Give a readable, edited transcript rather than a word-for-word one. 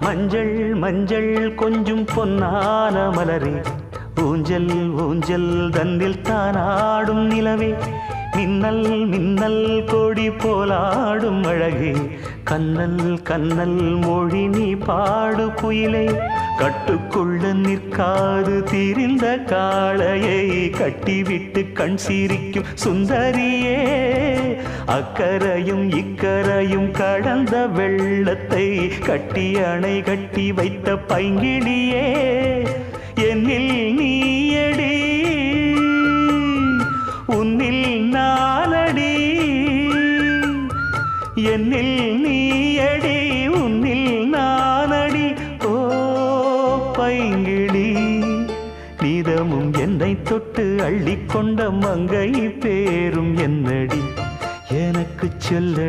மஞ்சள் மஞ்சள் கொஞ்சம் பொன்னான மலரே, ஊஞ்சல் ஊஞ்சல் தந்தில் தானாடும் நிலவே, மின்னல் மின்னல் கொடி போலாடும் அழகே, கண்ணல் கண்ணல் மொழி நீ பாடு குயிலே, கட்டுக்குள்ள நிற்காது திரிந்த காளையை கட்டிவிட்டு கண் சிரிக்கும் சுந்தரியே, அக்கரையும் இக்கரையும் கடந்த வெள்ளத்தை கட்டி அணை கட்டி வைத்த பைங்கிளியே, என்னில் நீயடி உன்னில் நானடி, என்னில் நீயடி உன்னில் நானடி. ஓ பைங்கிளி, நீதமும் என்னை தொட்டு அள்ளிக்கொண்ட மங்கை பேரும் என்னடி, எனக்கு சொல்லடி.